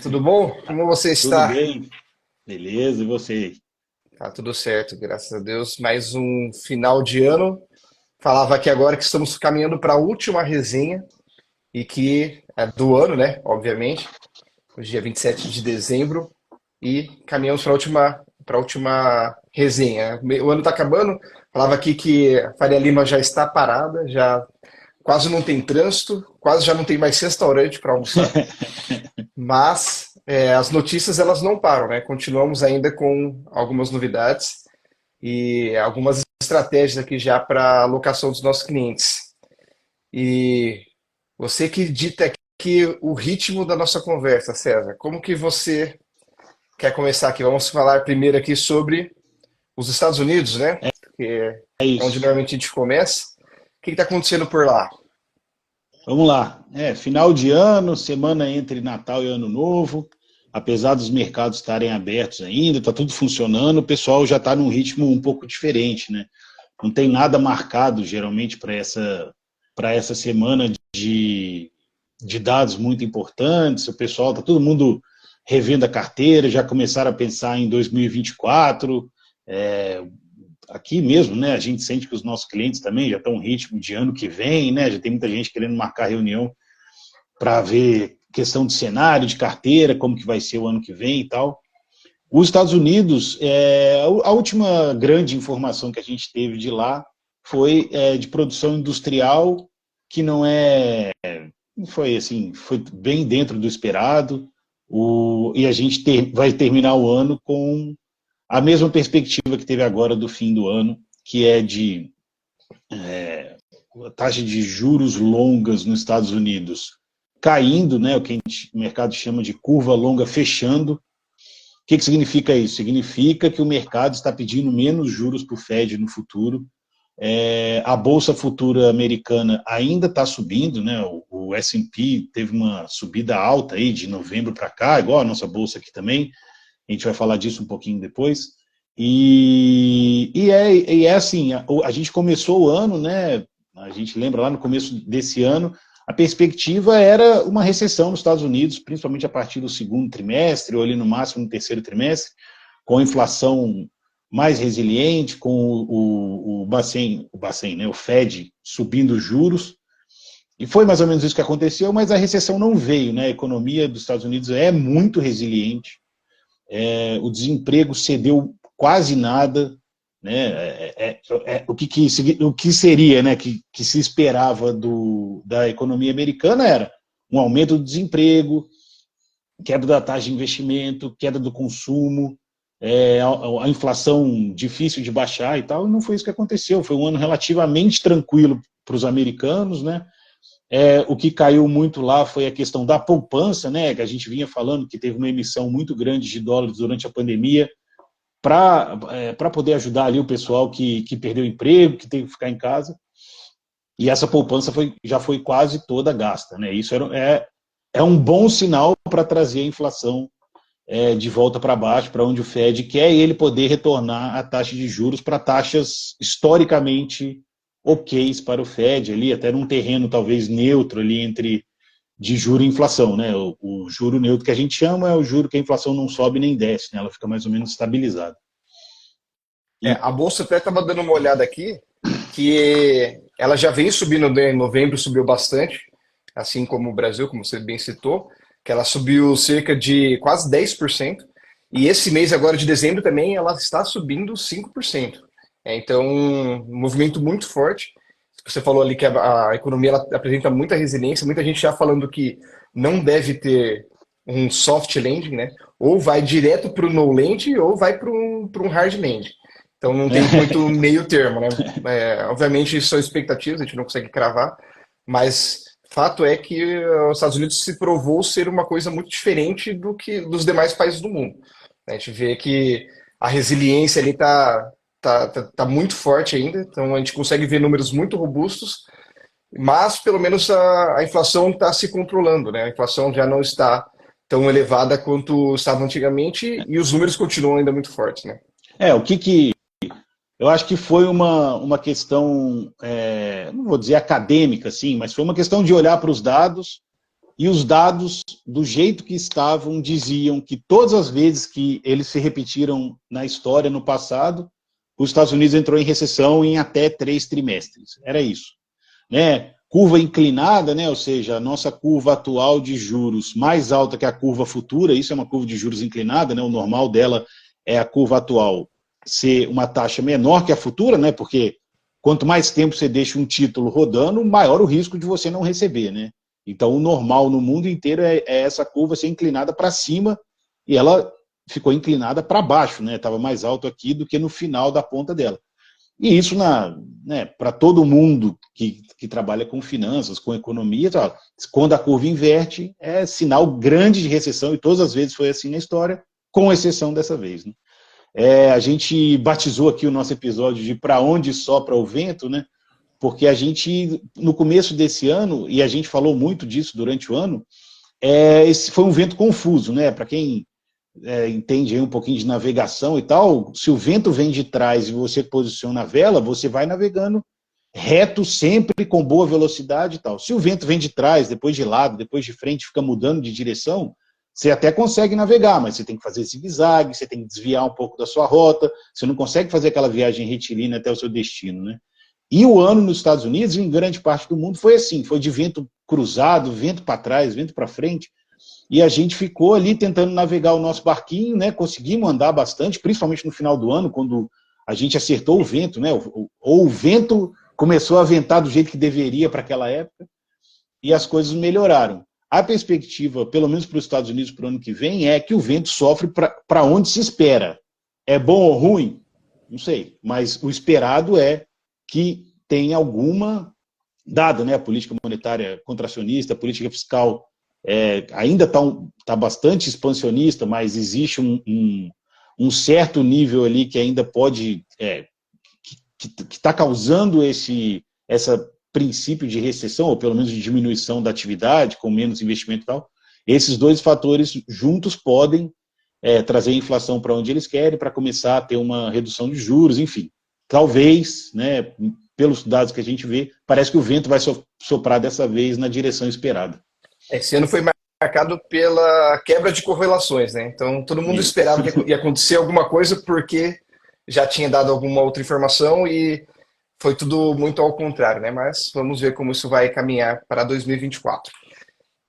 Tudo bom? Como você Tudo está? bem? Beleza, e você? Tá tudo certo, graças a Deus. Mais um final de ano. Falava aqui agora que estamos caminhando para a última resenha e que é do ano, né? Obviamente, hoje é dia 27 de dezembro e caminhamos para a última resenha. O ano está acabando. Falava aqui que a Faria Lima já está parada, já quase não tem trânsito, quase já não tem mais restaurante para almoçar. Mas as notícias elas não param, né? Continuamos ainda com algumas novidades e algumas estratégias aqui já para alocação dos nossos clientes. E você que dita aqui o ritmo da nossa conversa, César, como que você quer começar aqui? Vamos falar primeiro aqui sobre os Estados Unidos, né? Que É é onde isso. normalmente a gente começa. O que está acontecendo por lá? Vamos lá. Final de ano, semana entre Natal e Ano Novo. Apesar dos mercados estarem abertos ainda, está tudo funcionando, o pessoal já está num ritmo um pouco diferente, né? Não tem nada marcado, geralmente, para essa semana de dados muito importantes. O pessoal está todo mundo revendo a carteira, já começaram a pensar em 2024. É, aqui mesmo, né, a gente sente que os nossos clientes também já estão em ritmo de ano que vem, né, já tem muita gente querendo marcar reunião para ver questão de cenário, de carteira, como que vai ser o ano que vem e tal. Os Estados Unidos, a última grande informação que a gente teve de lá foi de produção industrial, que foi assim, foi bem dentro do esperado, e a gente vai terminar o ano com a mesma perspectiva que teve agora do fim do ano, que é de taxa de juros longas nos Estados Unidos caindo, né, o que o mercado chama de curva longa fechando. O que significa isso? Significa que o mercado está pedindo menos juros para o Fed no futuro. A Bolsa Futura americana ainda está subindo, né? O S&P teve uma subida alta aí de novembro para cá, igual a nossa Bolsa aqui também. A gente vai falar disso um pouquinho depois. E é assim, a gente começou o ano, né? A gente lembra lá no começo desse ano, a perspectiva era uma recessão nos Estados Unidos, principalmente a partir do segundo trimestre, ou ali no máximo no terceiro trimestre, com a inflação mais resiliente, com o Bacen, né, o Fed subindo os juros, e foi mais ou menos isso que aconteceu, mas a recessão não veio, né? A economia dos Estados Unidos é muito resiliente, o desemprego cedeu quase nada, né? O que seria, né, que se esperava da economia americana era um aumento do desemprego, queda da taxa de investimento, queda do consumo, a inflação difícil de baixar e tal, e não foi isso que aconteceu. Foi um ano relativamente tranquilo para os americanos, né? O que caiu muito lá foi a questão da poupança, né? Que a gente vinha falando que teve uma emissão muito grande de dólares durante a pandemia para poder ajudar ali o pessoal que perdeu o emprego, que teve que ficar em casa. E essa poupança já foi quase toda gasta, né? Isso é um bom sinal para trazer a inflação de volta para baixo, para onde o Fed quer, e ele poder retornar a taxa de juros para taxas historicamente ok para o Fed, ali, até num terreno talvez neutro ali entre de juro e inflação, né? O juro neutro que a gente chama é o juro que a inflação não sobe nem desce, né? Ela fica mais ou menos estabilizada. E, A Bolsa até estava dando uma olhada aqui, que ela já vem subindo, né? Em novembro subiu bastante, assim como o Brasil, como você bem citou, que ela subiu cerca de quase 10%. E esse mês agora de dezembro também ela está subindo 5%. Então, um movimento muito forte. Você falou ali que a economia ela apresenta muita resiliência, muita gente já falando que não deve ter um soft landing, né? Ou vai direto para o no land ou vai para um hard landing. Então não tem muito meio termo, né? Obviamente são expectativas, a gente não consegue cravar, mas fato é que os Estados Unidos se provou ser uma coisa muito diferente do que dos demais países do mundo. A gente vê que a resiliência ali tá muito forte ainda, então a gente consegue ver números muito robustos, mas pelo menos a inflação está se controlando, né? A inflação já não está tão elevada quanto estava antigamente e os números continuam ainda muito fortes, né? o que eu acho que foi uma questão, não vou dizer acadêmica, assim, mas foi uma questão de olhar para os dados e os dados, do jeito que estavam, diziam que todas as vezes que eles se repetiram na história, no passado, os Estados Unidos entrou em recessão em até 3 trimestres. Era isso. Né? Curva inclinada, né? Ou seja, a nossa curva atual de juros mais alta que a curva futura, isso é uma curva de juros inclinada, né? O normal dela é a curva atual ser uma taxa menor que a futura, né? Porque quanto mais tempo você deixa um título rodando, maior o risco de você não receber, né? Então, o normal no mundo inteiro é essa curva ser inclinada para cima, e ela ficou inclinada para baixo, né? Estava mais alto aqui do que no final da ponta dela. E isso, né, para todo mundo que trabalha com finanças, com economia, quando a curva inverte, é sinal grande de recessão, e todas as vezes foi assim na história, com exceção dessa vez. Né? A gente batizou aqui o nosso episódio de Para Onde Sopra o Vento, né? Porque a gente, no começo desse ano, e a gente falou muito disso durante o ano, esse foi um vento confuso, né? Para quem entende aí um pouquinho de navegação e tal, se o vento vem de trás e você posiciona a vela, você vai navegando reto sempre, com boa velocidade e tal. Se o vento vem de trás, depois de lado, depois de frente, fica mudando de direção, você até consegue navegar, mas você tem que fazer zigue-zague, você tem que desviar um pouco da sua rota, você não consegue fazer aquela viagem retilínea até o seu destino, né? E o ano nos Estados Unidos, em grande parte do mundo, foi assim, foi de vento cruzado, vento para trás, vento para frente, e a gente ficou ali tentando navegar o nosso barquinho, né? Conseguimos andar bastante, principalmente no final do ano, quando a gente acertou o vento, né? Ou o vento começou a ventar do jeito que deveria para aquela época, e as coisas melhoraram. A perspectiva, pelo menos para os Estados Unidos para o ano que vem, é que o vento sofre para onde se espera. É bom ou ruim? Não sei, mas o esperado é que tem alguma, dada, né, a política monetária contracionista, a política fiscal ainda está bastante expansionista, mas existe um certo nível ali que ainda pode, que está causando esse princípio de recessão, ou pelo menos de diminuição da atividade, com menos investimento e tal. Esses dois fatores juntos podem trazer a inflação para onde eles querem, para começar a ter uma redução de juros, enfim. Talvez, né, pelos dados que a gente vê, parece que o vento vai soprar dessa vez na direção esperada. Esse ano foi marcado pela quebra de correlações, né? Então todo mundo esperava que ia acontecer alguma coisa porque já tinha dado alguma outra informação e foi tudo muito ao contrário, né? Mas vamos ver como isso vai caminhar para 2024.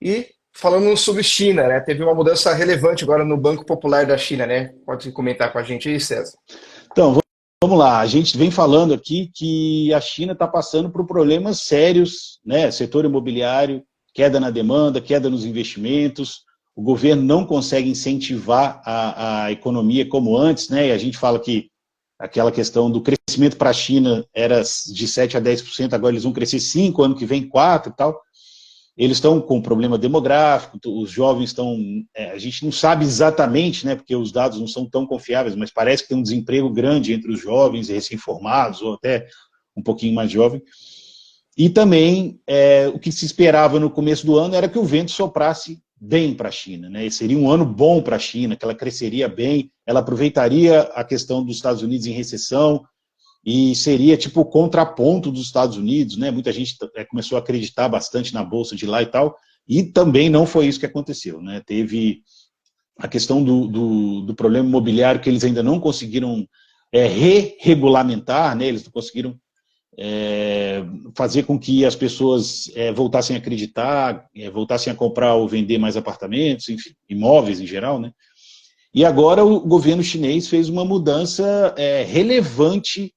E falando sobre China, né? Teve uma mudança relevante agora no Banco Popular da China, né? Pode comentar com a gente aí, César? Então, vamos lá. A gente vem falando aqui que a China está passando por problemas sérios, né? Setor imobiliário, queda na demanda, queda nos investimentos. O governo não consegue incentivar a economia como antes, né? E a gente fala que aquela questão do crescimento para a China era de 7% a 10%, agora eles vão crescer 5%, ano que vem 4% e tal. Eles estão com problema demográfico, os jovens estão... a gente não sabe exatamente, né, porque os dados não são tão confiáveis, mas parece que tem um desemprego grande entre os jovens recém-formados, ou até um pouquinho mais jovem. E também, o que se esperava no começo do ano era que o vento soprasse bem para a China, né? Seria um ano bom para a China, que ela cresceria bem, ela aproveitaria a questão dos Estados Unidos em recessão, e seria tipo o contraponto dos Estados Unidos, né? Muita gente começou a acreditar bastante na bolsa de lá e tal, e também não foi isso que aconteceu, né? Teve a questão do problema imobiliário que eles ainda não conseguiram re-regulamentar, né? Eles não conseguiram fazer com que as pessoas voltassem a acreditar, voltassem a comprar ou vender mais apartamentos, enfim, imóveis em geral, né? E agora o governo chinês fez uma mudança relevante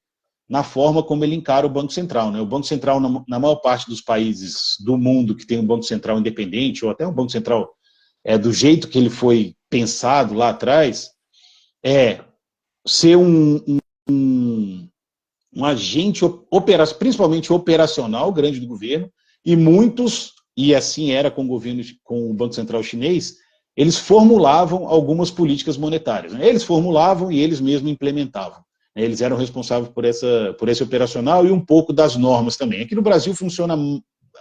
na forma como ele encara o Banco Central, né? O Banco Central, na maior parte dos países do mundo que tem um Banco Central independente, ou até um Banco Central do jeito que ele foi pensado lá atrás, ser um agente principalmente operacional grande do governo, e muitos, e assim era com o governo, com o Banco Central chinês, eles formulavam algumas políticas monetárias, né? Eles formulavam e eles mesmos implementavam. Eles eram responsáveis por esse operacional e um pouco das normas também. Aqui no Brasil funciona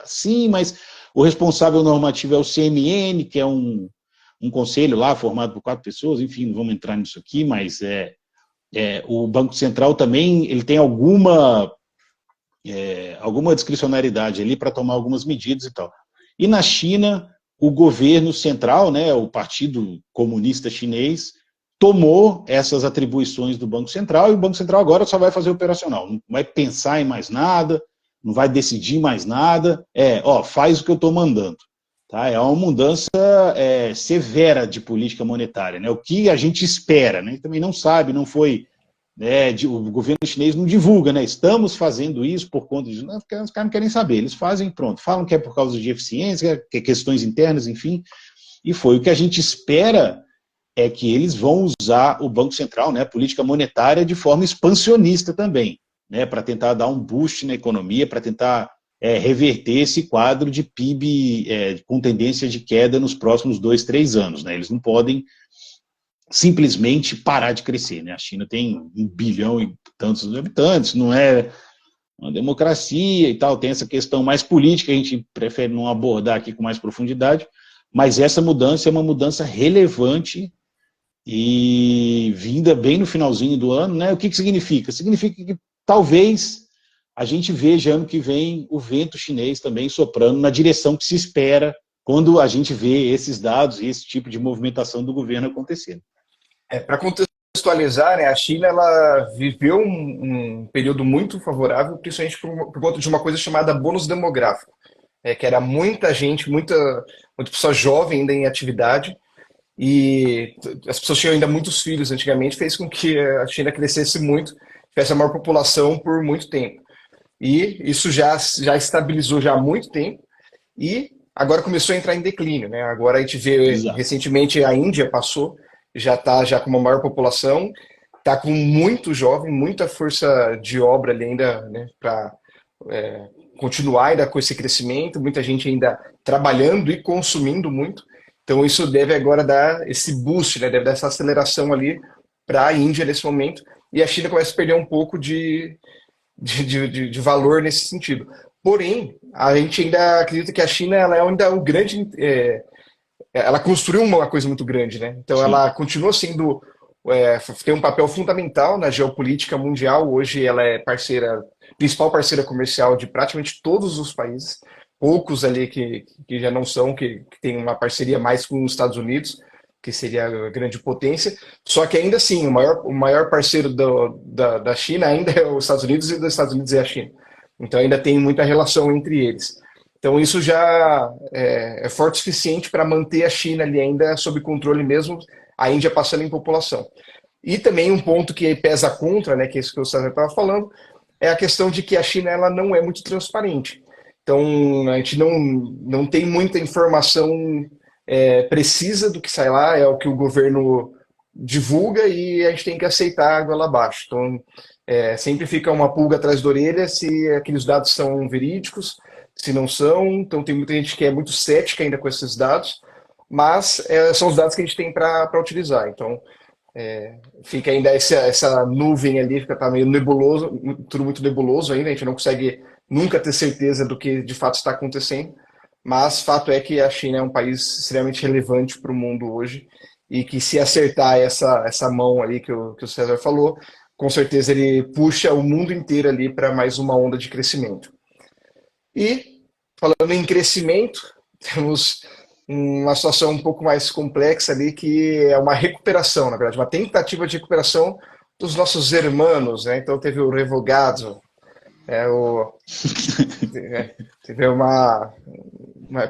assim, mas o responsável normativo é o CMN, que é um conselho lá formado por 4 pessoas, enfim, não vamos entrar nisso aqui, mas o Banco Central também ele tem alguma discricionariedade ali para tomar algumas medidas e tal. E na China, o governo central, né, o Partido Comunista Chinês, tomou essas atribuições do Banco Central, e o Banco Central agora só vai fazer operacional, não vai pensar em mais nada, não vai decidir mais nada, faz o que eu estou mandando. Tá? É uma mudança severa de política monetária, né? O que a gente espera, né? Também não sabe, não foi... o governo chinês não divulga, né? Estamos fazendo isso por conta disso. Não, os caras não querem saber, eles fazem, pronto. Falam que é por causa de eficiência, que é questões internas, enfim, e foi. O que a gente espera é que eles vão usar o Banco Central, né, a política monetária, de forma expansionista também, né, para tentar dar um boost na economia, para tentar reverter esse quadro de PIB com tendência de queda nos próximos 2, 3 anos. Né? Eles não podem simplesmente parar de crescer. Né? A China tem 1 bilhão e tantos habitantes, não é uma democracia e tal, tem essa questão mais política, a gente prefere não abordar aqui com mais profundidade, mas essa mudança é uma mudança relevante e vinda bem no finalzinho do ano, né? O que significa? Significa que talvez a gente veja ano que vem o vento chinês também soprando na direção que se espera quando a gente vê esses dados e esse tipo de movimentação do governo acontecer. Para contextualizar, né, a China ela viveu um período muito favorável, principalmente por conta de uma coisa chamada bônus demográfico, que era muita gente, muita pessoa jovem ainda em atividade, e as pessoas tinham ainda muitos filhos antigamente, fez com que a China crescesse muito, tivesse a maior população por muito tempo. E isso já estabilizou já há muito tempo, e agora começou a entrar em declínio, né? Agora a gente vê, Exato. recentemente a Índia passou, já está já com uma maior população, está com muito jovem, muita força de obra ali ainda, né, para continuar ainda com esse crescimento, muita gente ainda trabalhando e consumindo muito. Então isso deve agora dar esse boost, né? Deve dar essa aceleração ali para a Índia nesse momento, e a China começa a perder um pouco de valor nesse sentido. Porém, a gente ainda acredita que a China ela é ainda o grande... ela construiu uma coisa muito grande, né? Então Sim. ela continua sendo... tem um papel fundamental na geopolítica mundial. Hoje ela é principal parceira comercial de praticamente todos os países. Poucos ali que já não são, que tem uma parceria mais com os Estados Unidos, que seria a grande potência. Só que ainda assim, o maior parceiro da China ainda é os Estados Unidos, e dos Estados Unidos é a China. Então ainda tem muita relação entre eles. Então isso já é forte o suficiente para manter a China ali ainda sob controle mesmo, a Índia passando em população. E também um ponto que pesa contra, né, que é isso que o César estava falando, é a questão de que a China ela não é muito transparente. Então a gente não tem muita informação precisa do que sai lá, é o que o governo divulga e a gente tem que aceitar a água lá abaixo. Então sempre fica uma pulga atrás da orelha se aqueles dados são verídicos, se não são. Então tem muita gente que é muito cética ainda com esses dados, mas são os dados que a gente tem para utilizar. Então fica ainda essa nuvem ali, tá meio nebuloso, tudo muito nebuloso ainda, a gente não consegue nunca ter certeza do que de fato está acontecendo, mas fato é que a China é um país extremamente relevante para o mundo hoje, e que se acertar essa mão ali que o César falou, com certeza ele puxa o mundo inteiro ali para mais uma onda de crescimento. E, falando em crescimento, temos uma situação um pouco mais complexa ali, que é uma recuperação, na verdade, uma tentativa de recuperação dos nossos hermanos, né? Então teve o Revogado, teve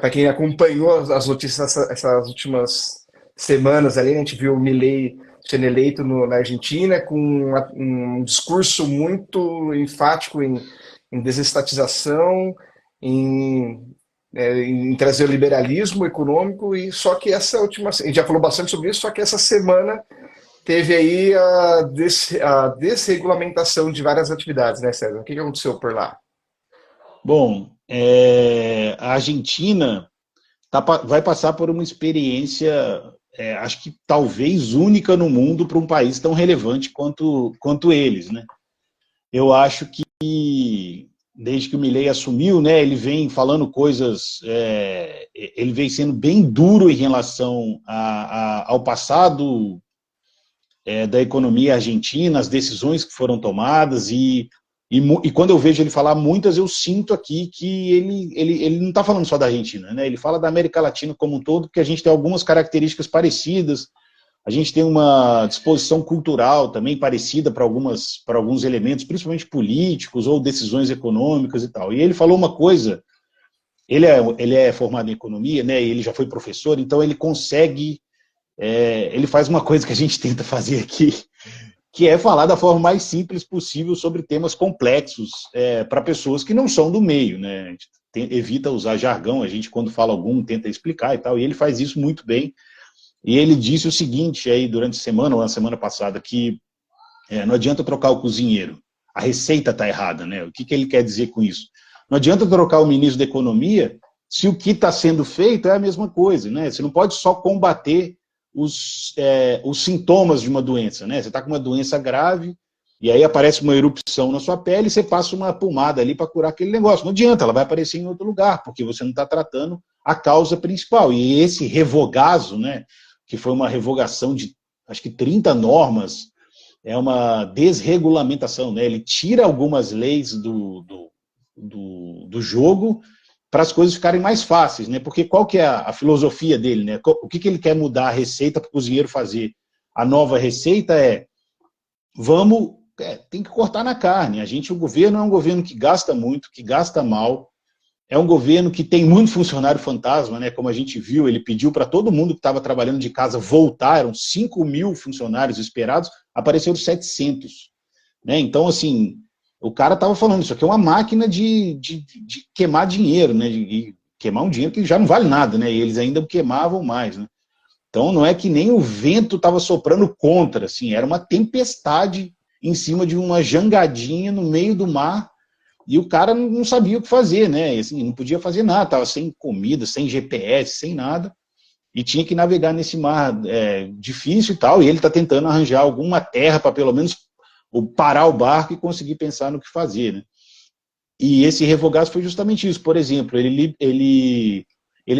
para quem acompanhou as notícias essas últimas semanas ali, a gente viu o Milei sendo eleito na Argentina com um discurso muito enfático em desestatização, em trazer o liberalismo econômico, e só que essa última, a gente já falou bastante sobre isso, só que essa semana teve aí a desregulamentação de várias atividades, né, César? O que aconteceu por lá? Bom, a Argentina vai passar por uma experiência, acho que talvez única no mundo para um país tão relevante quanto eles, né? Eu acho que desde que o Milei assumiu, né, ele vem falando coisas, ele vem sendo bem duro em relação ao passado da economia argentina, as decisões que foram tomadas, e E quando eu vejo ele falar muitas, eu sinto aqui que ele não está falando só da Argentina, né? Ele fala da América Latina como um todo, porque a gente tem algumas características parecidas, a gente tem uma disposição cultural também parecida para alguns elementos, principalmente políticos ou decisões econômicas e tal. E ele falou uma coisa, ele é formado em economia, né? E ele já foi professor, então ele consegue, ele faz uma coisa que a gente tenta fazer aqui, que é falar da forma mais simples possível sobre temas complexos para pessoas que não são do meio, né? A gente evita usar jargão, a gente quando fala algum tenta explicar e tal, e ele faz isso muito bem. E ele disse o seguinte aí durante a semana, ou na semana passada, que não adianta trocar o cozinheiro, a receita está errada, né? O que ele quer dizer com isso? Não adianta trocar o ministro da Economia se o que está sendo feito é a mesma coisa, né? Você não pode só combater os sintomas de uma doença, né? Você está com uma doença grave, e aí aparece uma erupção na sua pele, e você passa uma pomada ali para curar aquele negócio. Não adianta, ela vai aparecer em outro lugar, porque você não está tratando a causa principal. E esse revogazo, né, que foi uma revogação de, acho que 30 normas, é uma desregulamentação, né? Ele tira algumas leis do jogo para as coisas ficarem mais fáceis, né? Porque qual que é a filosofia dele, né? O que ele quer mudar a receita para o cozinheiro fazer? A nova receita tem que cortar na carne. O governo é um governo que gasta muito, que gasta mal, é um governo que tem muito funcionário fantasma, né? Como a gente viu, ele pediu para todo mundo que estava trabalhando de casa voltar, eram 5.000 funcionários esperados, apareceram 700. Né? Então, assim, o cara estava falando, isso aqui é uma máquina de queimar dinheiro, né? De queimar um dinheiro que já não vale nada, né? E eles ainda queimavam mais, né? Então, não é que nem o vento estava soprando contra, assim, era uma tempestade em cima de uma jangadinha no meio do mar, e o cara não sabia o que fazer, né? Assim, não podia fazer nada, estava sem comida, sem GPS, sem nada, e tinha que navegar nesse mar difícil e tal, e ele está tentando arranjar alguma terra para pelo menos parar o barco e conseguir pensar no que fazer, né? E esse revogaço foi justamente isso. Por exemplo, ele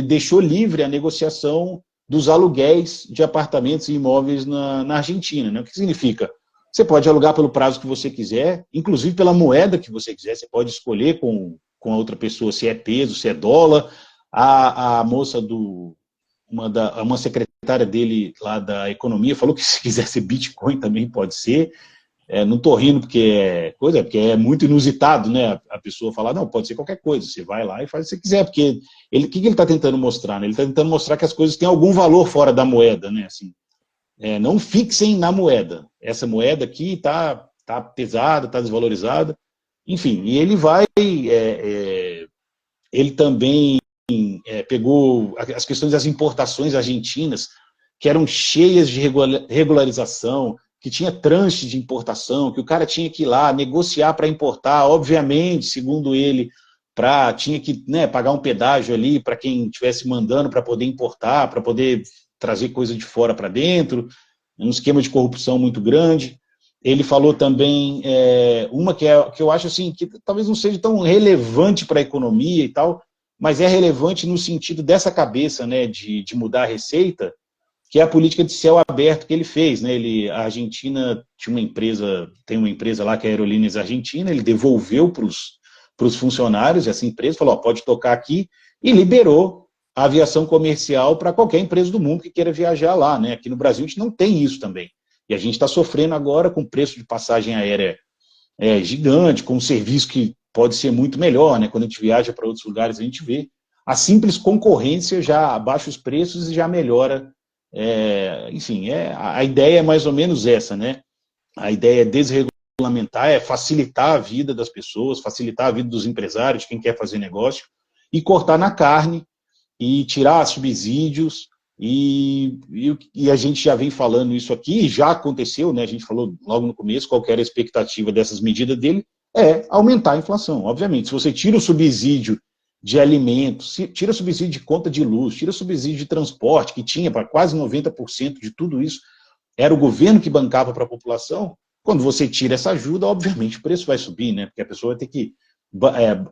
deixou livre a negociação dos aluguéis de apartamentos e imóveis na Argentina, né? O que significa? Você pode alugar pelo prazo que você quiser, inclusive pela moeda que você quiser, você pode escolher com a outra pessoa se é peso, se é dólar. A moça uma secretária dele lá da economia falou que se quiser ser Bitcoin também pode ser. Não estou rindo porque é muito inusitado, né? A pessoa falar, não, pode ser qualquer coisa, você vai lá e faz o que você quiser, porque o que ele está tentando mostrar? Né? Ele está tentando mostrar que as coisas têm algum valor fora da moeda, né? Assim, não fixem na moeda. Essa moeda aqui está pesada, está desvalorizada, enfim, e ele ele também pegou as questões das importações argentinas, que eram cheias de regularização, que tinha tranche de importação, que o cara tinha que ir lá negociar para importar, obviamente, segundo ele, tinha que pagar um pedágio ali para quem estivesse mandando para poder importar, para poder trazer coisa de fora para dentro, um esquema de corrupção muito grande. Ele falou também uma que eu acho assim, que talvez não seja tão relevante para a economia e tal, mas é relevante no sentido dessa cabeça, né, de mudar a receita, que é a política de céu aberto que ele fez, né? A Argentina tem uma empresa lá que é a Aerolíneas Argentina, ele devolveu para os funcionários essa empresa, falou, pode tocar aqui, e liberou a aviação comercial para qualquer empresa do mundo que queira viajar lá, né? Aqui no Brasil a gente não tem isso também. E a gente está sofrendo agora com o preço de passagem aérea gigante, com um serviço que pode ser muito melhor, né? Quando a gente viaja para outros lugares, a gente vê. A simples concorrência já abaixa os preços e já melhora. Enfim, a ideia é mais ou menos essa, né? A ideia é desregulamentar, é facilitar a vida das pessoas, facilitar a vida dos empresários, de quem quer fazer negócio, e cortar na carne, e tirar subsídios, e a gente já vem falando isso aqui, já aconteceu, né? A gente falou logo no começo, qual era a expectativa dessas medidas dele, aumentar a inflação. Obviamente, se você tira o subsídio de alimentos, tira subsídio de conta de luz, tira subsídio de transporte, que tinha para quase 90% de tudo isso, era o governo que bancava para a população, quando você tira essa ajuda, obviamente o preço vai subir, né? Porque a pessoa vai ter que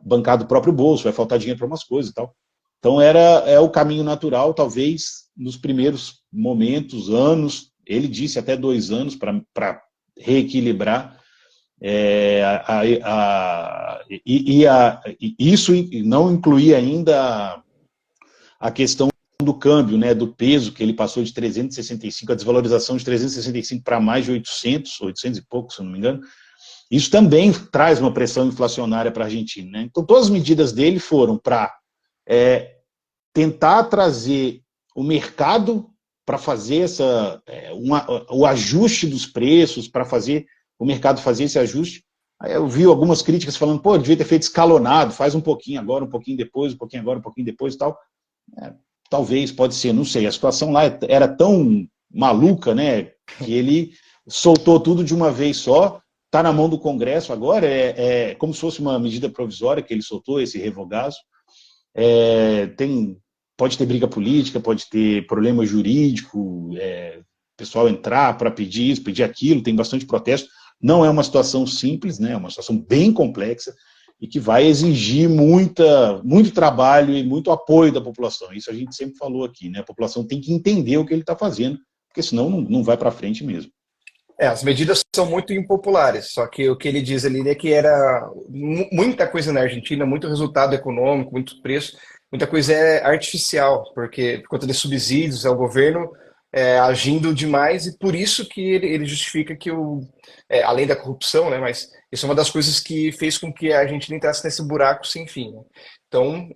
bancar do próprio bolso, vai faltar dinheiro para umas coisas e tal. Então é o caminho natural, talvez nos primeiros momentos, anos, ele disse até 2 anos para reequilibrar, Isso não incluía ainda a questão do câmbio, né, do peso, que ele passou de 365, a desvalorização de 365 para mais de 800 e pouco, se eu não me engano. Isso também traz uma pressão inflacionária para a Argentina, né? Então, todas as medidas dele foram para tentar trazer o mercado para fazer o ajuste dos preços, para fazer o mercado fazer esse ajuste. Aí eu vi algumas críticas falando, pô, devia ter feito escalonado, faz um pouquinho agora, um pouquinho depois, um pouquinho agora, um pouquinho depois e tal. Talvez, pode ser, não sei. A situação lá era tão maluca, né, que ele soltou tudo de uma vez só, está na mão do Congresso agora, como se fosse uma medida provisória que ele soltou, esse revogaço. Pode ter briga política, pode ter problema jurídico, pessoal entrar para pedir isso, pedir aquilo, tem bastante protesto. Não é uma situação simples, né? É uma situação bem complexa e que vai exigir muito trabalho e muito apoio da população. Isso a gente sempre falou aqui, né? A população tem que entender o que ele está fazendo, porque senão não vai para frente mesmo. As medidas são muito impopulares, só que o que ele diz ali é que era muita coisa na Argentina, muito resultado econômico, muito preço, muita coisa é artificial, porque por conta de subsídios, é o governo agindo demais, e por isso que ele justifica que, além da corrupção, né, mas isso é uma das coisas que fez com que a Argentina entrasse nesse buraco sem fim, né? Então,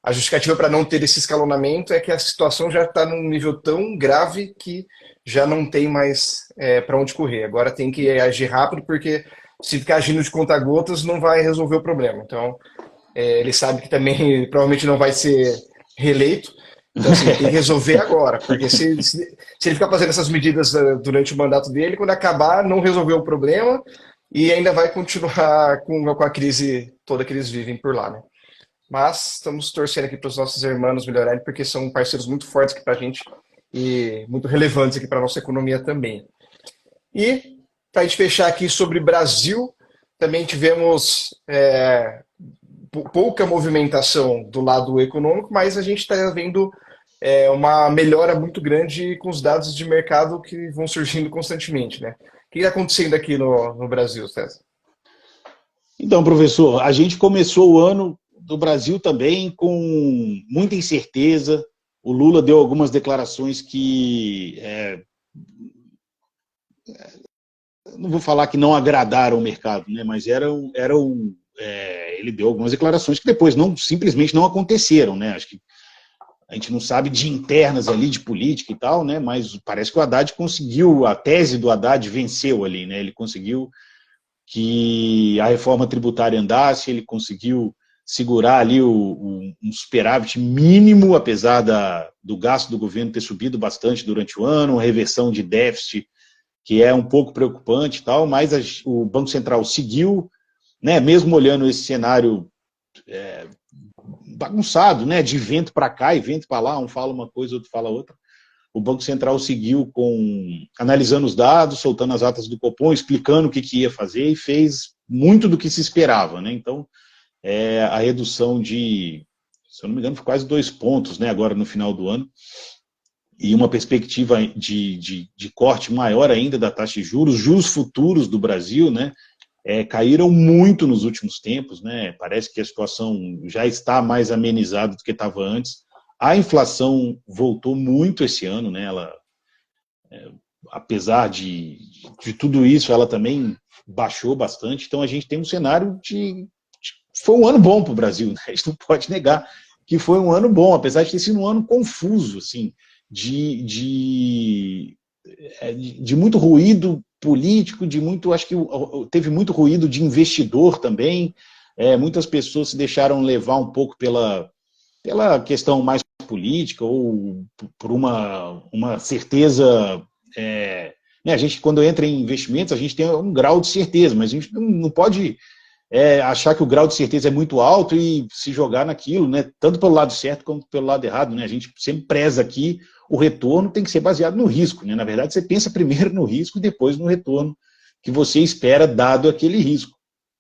a justificativa para não ter esse escalonamento é que a situação já está num nível tão grave que já não tem mais para onde correr. Agora tem que agir rápido, porque se ficar agindo de conta-gotas não vai resolver o problema. Então, ele sabe que também provavelmente não vai ser reeleito. Então, assim, tem que resolver agora, porque se ele ficar fazendo essas medidas durante o mandato dele, quando acabar, não resolveu o problema e ainda vai continuar com a crise toda que eles vivem por lá, né? Mas estamos torcendo aqui para os nossos irmãos melhorarem, porque são parceiros muito fortes aqui para a gente e muito relevantes aqui para a nossa economia também. E, para a gente fechar aqui sobre Brasil, também tivemos pouca movimentação do lado econômico, mas a gente está vendo uma melhora muito grande com os dados de mercado que vão surgindo constantemente, né? O que está acontecendo aqui no Brasil, César? Então, professor, a gente começou o ano do Brasil também com muita incerteza. O Lula deu algumas declarações que não vou falar que não agradaram o mercado, né? Mas ele deu algumas declarações que depois simplesmente não aconteceram, né? Acho que a gente não sabe de internas ali, de política e tal, né? Mas parece que o Haddad conseguiu, a tese do Haddad venceu ali, né? Ele conseguiu que a reforma tributária andasse, ele conseguiu segurar ali um superávit mínimo, apesar do gasto do governo ter subido bastante durante o ano, uma reversão de déficit que é um pouco preocupante e tal, mas o Banco Central seguiu, né, mesmo olhando esse cenário bagunçado, né, de vento para cá e vento para lá, um fala uma coisa, outro fala outra. O Banco Central seguiu analisando os dados, soltando as atas do Copom, explicando o que ia fazer e fez muito do que se esperava, né? Então, a redução se eu não me engano, foi quase 2 pontos, né, agora no final do ano, e uma perspectiva de corte maior ainda da taxa de juros. Os juros futuros do Brasil, né, caíram muito nos últimos tempos, né? Parece que a situação já está mais amenizada do que estava antes. A inflação voltou muito esse ano, né? Ela, apesar de tudo isso, ela também baixou bastante. Então a gente tem um cenário foi um ano bom para o Brasil, né? A gente não pode negar que foi um ano bom, apesar de ter sido um ano confuso, assim, de muito ruído político, acho que teve muito ruído de investidor também. Muitas pessoas se deixaram levar um pouco pela questão mais política ou por uma certeza. Né, a gente, quando entra em investimentos, a gente tem um grau de certeza, mas a gente não pode achar que o grau de certeza é muito alto e se jogar naquilo, né, tanto pelo lado certo como pelo lado errado, né? A gente sempre preza aqui, o retorno tem que ser baseado no risco, né? Na verdade, você pensa primeiro no risco e depois no retorno que você espera dado aquele risco.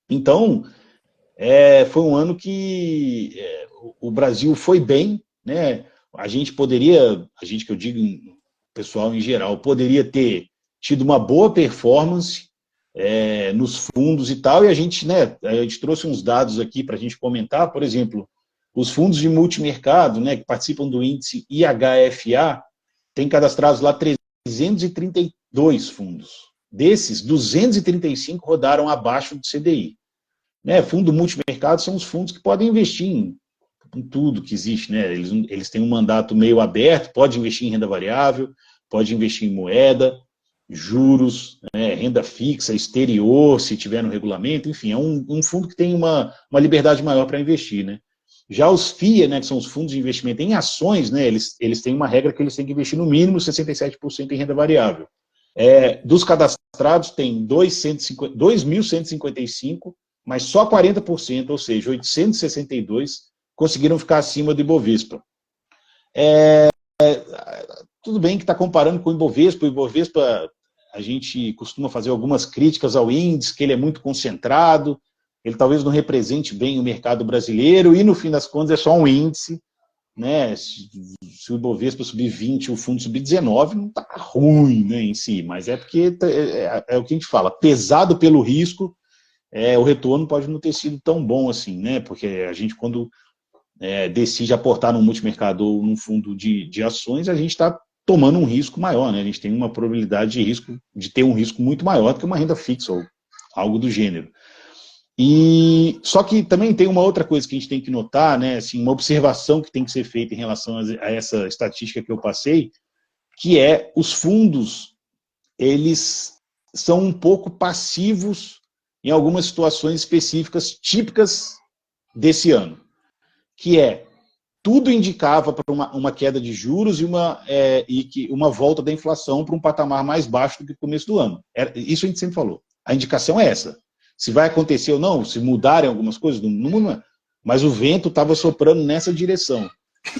Então, foi um ano que o Brasil foi bem, né? A gente que eu digo, pessoal em geral, poderia ter tido uma boa performance, nos fundos e tal, e a gente trouxe uns dados aqui para a gente comentar, por exemplo, os fundos de multimercado, né, que participam do índice IHFA, têm cadastrados lá 332 fundos. Desses, 235 rodaram abaixo do CDI. Né, fundo multimercado são os fundos que podem investir em tudo que existe. Né? Eles têm um mandato meio aberto, pode investir em renda variável, pode investir em moeda, juros, né, renda fixa, exterior, se tiver no regulamento, enfim, é um fundo que tem uma liberdade maior para investir. Né? Já os FIA, né, que são os fundos de investimento em ações, né, eles têm uma regra que eles têm que investir no mínimo 67% em renda variável. Dos cadastrados, tem 2.155, mas só 40%, ou seja, 862, conseguiram ficar acima do Ibovespa. Tudo bem que está comparando com o Ibovespa, a gente costuma fazer algumas críticas ao índice, que ele é muito concentrado, ele talvez não represente bem o mercado brasileiro, e no fim das contas é só um índice, né? Se o Ibovespa subir 20 o fundo subir 19, não está ruim, né, em si, mas é porque é o que a gente fala, pesado pelo risco, o retorno pode não ter sido tão bom assim, né? Porque a gente, quando decide aportar num multimercado ou num fundo de ações, a gente está tomando um risco maior, né? A gente tem uma probabilidade de risco, de ter um risco muito maior do que uma renda fixa ou algo do gênero. E só que também tem uma outra coisa que a gente tem que notar, né? Assim, uma observação que tem que ser feita em relação a essa estatística que eu passei, que os fundos, eles são um pouco passivos em algumas situações específicas típicas desse ano, que tudo indicava para uma queda de juros e uma volta da inflação para um patamar mais baixo do que o começo do ano. Isso a gente sempre falou. A indicação é essa. Se vai acontecer ou não, se mudarem algumas coisas, não, mas o vento estava soprando nessa direção.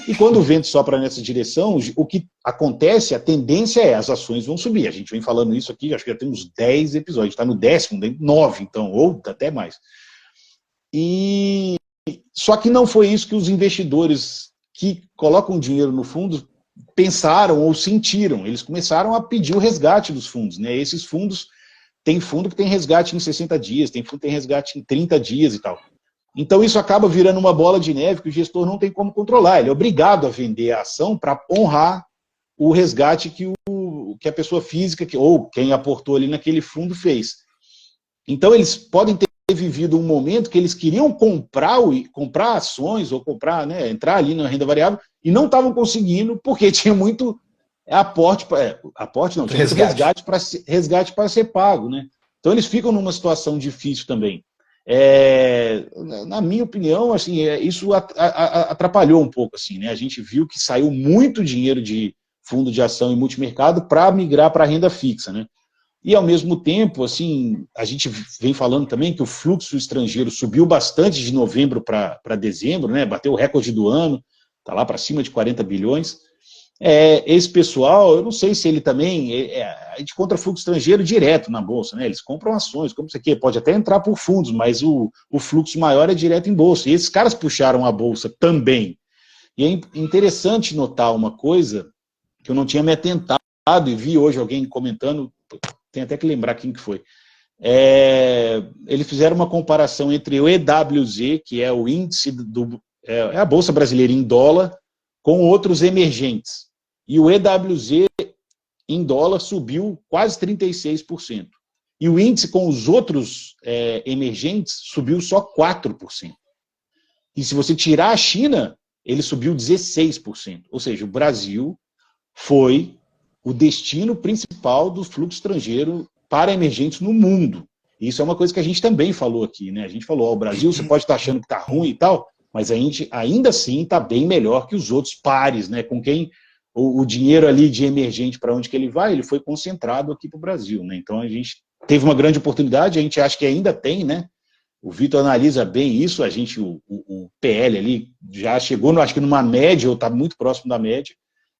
E quando o vento sopra nessa direção, o que acontece, a tendência as ações vão subir. A gente vem falando isso aqui, acho que já temos 10 episódios, está no 10º, 9, então, ou até mais. Só que não foi isso que os investidores que colocam dinheiro no fundo pensaram ou sentiram. Eles começaram a pedir o resgate dos fundos. Né? Esses fundos, tem fundo que tem resgate em 60 dias, tem fundo que tem resgate em 30 dias e tal. Então isso acaba virando uma bola de neve que o gestor não tem como controlar. Ele é obrigado a vender a ação para honrar o resgate que a pessoa física, ou quem aportou ali naquele fundo, fez. Então eles podem ter vivido um momento que eles queriam comprar ações ou comprar, né, entrar ali na renda variável e não estavam conseguindo porque tinha muito tinha resgate para ser pago, né? Então eles ficam numa situação difícil também. Na minha opinião, assim, isso atrapalhou um pouco, assim, né? A gente viu que saiu muito dinheiro de fundo de ação e multimercado para migrar para a renda fixa, né? E, ao mesmo tempo, assim, a gente vem falando também que o fluxo estrangeiro subiu bastante de novembro para dezembro, né? Bateu o recorde do ano, está lá para cima de 40 bilhões. Esse pessoal, eu não sei se ele também... a gente encontra fluxo estrangeiro direto na Bolsa, né? Eles compram ações, como isso aqui, pode até entrar por fundos, mas o fluxo maior é direto em Bolsa. E esses caras puxaram a Bolsa também. E é interessante notar uma coisa que eu não tinha me atentado e vi hoje alguém comentando, tem até que lembrar quem que foi. Eles fizeram uma comparação entre o EWZ, que é o índice a Bolsa Brasileira em dólar, com outros emergentes. E o EWZ em dólar subiu quase 36%. E o índice com os outros emergentes subiu só 4%. E se você tirar a China, ele subiu 16%. Ou seja, o Brasil foi o destino principal do fluxo estrangeiro para emergentes no mundo. Isso é uma coisa que a gente também falou aqui, né? A gente falou, o Brasil, você pode estar achando que está ruim e tal, mas a gente ainda assim está bem melhor que os outros pares, né? Com quem o dinheiro ali de emergente, para onde que ele vai, ele foi concentrado aqui para o Brasil, né? Então a gente teve uma grande oportunidade, a gente acha que ainda tem, né? O Vitor analisa bem isso, o PL ali já chegou, acho que numa média, ou está muito próximo da média,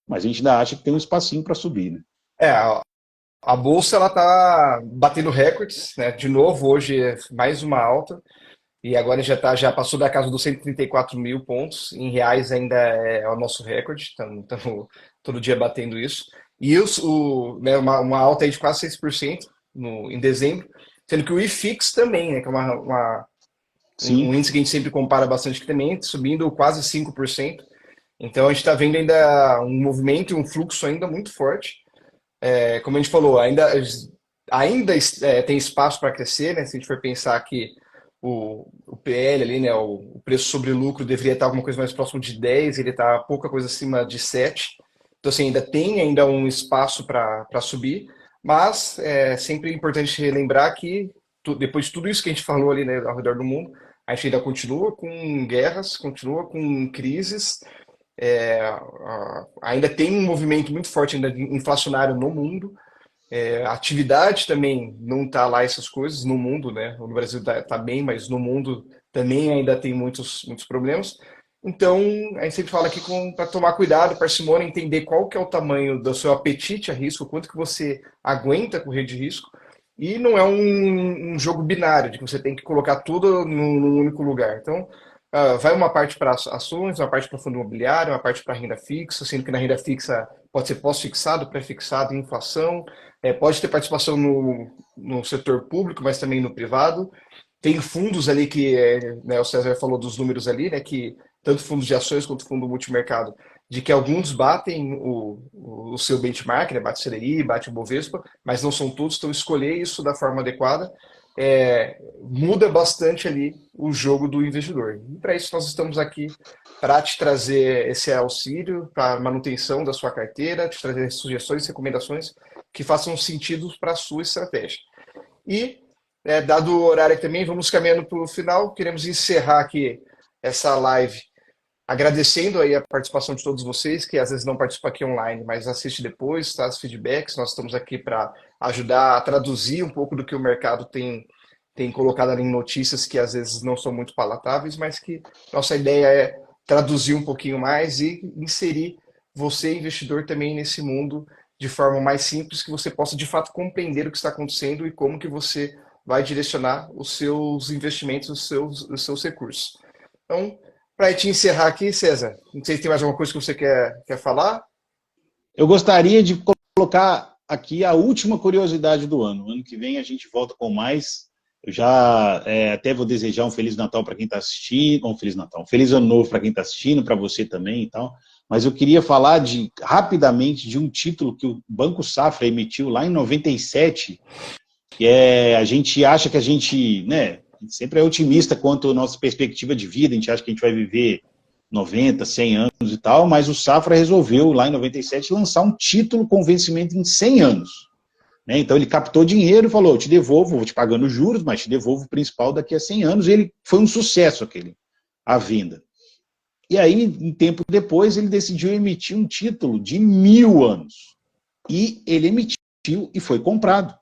mas a gente ainda acha que tem um espacinho para subir, né? A bolsa ela tá batendo recordes, né? De novo, hoje é mais uma alta. E agora já passou da casa dos 134 mil pontos. Em reais ainda é o nosso recorde. Estamos todo dia batendo isso. E né, uma alta aí de quase 6% em dezembro. Sendo que o IFIX também, né, que é um Sim. índice que a gente sempre compara bastante, que também subindo quase 5%. Então a gente está vendo ainda um movimento e um fluxo ainda muito forte. Como a gente falou, ainda tem espaço para crescer, né? Se a gente for pensar que o PL ali, né, o preço sobre lucro deveria estar alguma coisa mais próximo de 10, ele está pouca coisa acima de 7. Então, assim, ainda tem ainda um espaço para subir, mas é sempre importante relembrar que depois de tudo isso que a gente falou ali, né, ao redor do mundo, a gente ainda continua com guerras, continua com crises, ainda tem um movimento muito forte ainda inflacionário no mundo. A atividade também não está lá essas coisas no mundo, né? No Brasil tá bem, mas no mundo também ainda tem muitos problemas. Então, a gente sempre fala aqui para tomar cuidado, parcimônia, entender qual que é o tamanho do seu apetite a risco, quanto que você aguenta correr de risco. E não é um jogo binário, de que você tem que colocar tudo num único lugar. Então, vai uma parte para ações, uma parte para fundo imobiliário, uma parte para renda fixa, sendo que na renda fixa pode ser pós-fixado, pré-fixado, inflação, pode ter participação no setor público, mas também no privado. Tem fundos ali que, né, o César falou dos números ali, né, que tanto fundos de ações quanto fundo multimercado, de que alguns batem o seu benchmark, né, bate o CDI, bate o Bovespa, mas não são todos, então escolher isso da forma adequada muda bastante ali o jogo do investidor. E para isso nós estamos aqui para te trazer esse auxílio para a manutenção da sua carteira, te trazer sugestões e recomendações que façam sentido para a sua estratégia. E, dado o horário também, vamos caminhando para o final. Queremos encerrar aqui essa live agradecendo aí a participação de todos vocês, que às vezes não participam aqui online, mas assiste depois, traz feedbacks. Nós estamos aqui para ajudar a traduzir um pouco do que o mercado tem colocado ali em notícias que às vezes não são muito palatáveis, mas que nossa ideia é traduzir um pouquinho mais e inserir você, investidor, também nesse mundo de forma mais simples, que você possa de fato compreender o que está acontecendo e como que você vai direcionar os seus investimentos, os seus recursos. Então, para te encerrar aqui, César, não sei se tem mais alguma coisa que você quer falar. Eu gostaria de colocar aqui a última curiosidade do ano. Ano que vem a gente volta com mais. Eu já até vou desejar um Feliz Natal para quem está assistindo, um Feliz Natal, um Feliz Ano Novo para quem está assistindo, para você também e tal. Mas eu queria falar rapidamente de um título que o Banco Safra emitiu lá em 97, que a gente acha que a gente, né, sempre é otimista quanto à nossa perspectiva de vida, a gente acha que a gente vai viver 90, 100 anos e tal, mas o Safra resolveu, lá em 97, lançar um título com vencimento em 100 anos. Né? Então ele captou dinheiro e falou, eu te devolvo, vou te pagando juros, mas te devolvo o principal daqui a 100 anos, e ele foi um sucesso a venda. E aí, um tempo depois, ele decidiu emitir um título de 1000 anos. E ele emitiu e foi comprado.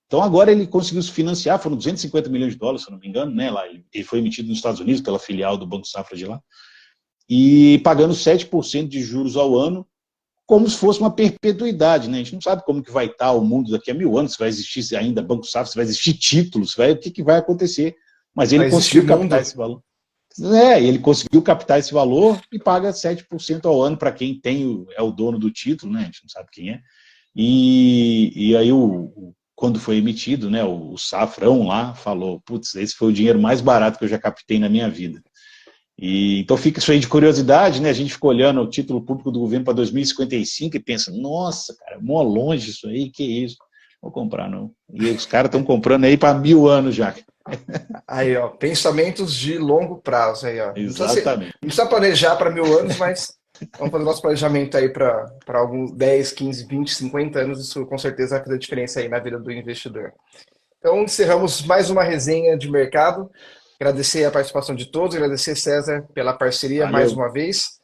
Então agora ele conseguiu se financiar, foram 250 milhões de dólares, se eu não me engano, né? Lá, ele foi emitido nos Estados Unidos pela filial do Banco Safra de lá, e pagando 7% de juros ao ano, como se fosse uma perpetuidade, né? A gente não sabe como que vai estar o mundo daqui a 1000 anos, se vai existir ainda Banco Safra, se vai existir títulos, o que vai acontecer. Mas ele conseguiu captar esse valor. Ele conseguiu captar esse valor e paga 7% ao ano para quem é o dono do título, né? A gente não sabe quem é. E aí, quando foi emitido, né, o Safrão lá falou, putz, esse foi o dinheiro mais barato que eu já captei na minha vida. Então fica isso aí de curiosidade, né? A gente fica olhando o título público do governo para 2055 e pensa, nossa, cara, mó longe isso aí, que isso? Não vou comprar, não. E os caras estão comprando aí para 1000 anos já. Aí, ó, pensamentos de longo prazo aí, ó. Exatamente. Não precisa planejar para 1000 anos, mas vamos fazer nosso planejamento aí para alguns 10, 15, 20, 50 anos. Isso com certeza vai fazer diferença aí na vida do investidor. Então, encerramos mais uma resenha de mercado. Agradecer a participação de todos, agradecer, César, pela parceria mais Valeu. uma vez.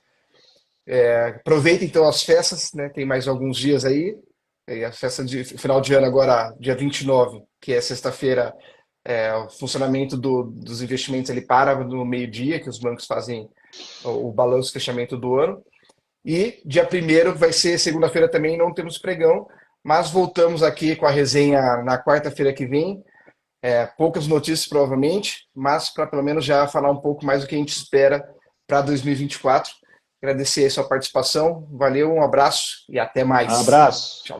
Aproveita então as festas, né? Tem mais alguns dias aí. A festa de final de ano agora, dia 29, que é sexta-feira, o funcionamento dos investimentos ele para no meio-dia, que os bancos fazem o balanço fechamento do ano. E dia 1º vai ser segunda-feira também, não temos pregão, mas voltamos aqui com a resenha na quarta-feira que vem. Poucas notícias provavelmente, mas para pelo menos já falar um pouco mais do que a gente espera para 2024. Agradecer a sua participação, valeu, um abraço e até mais. Abraço. Tchau.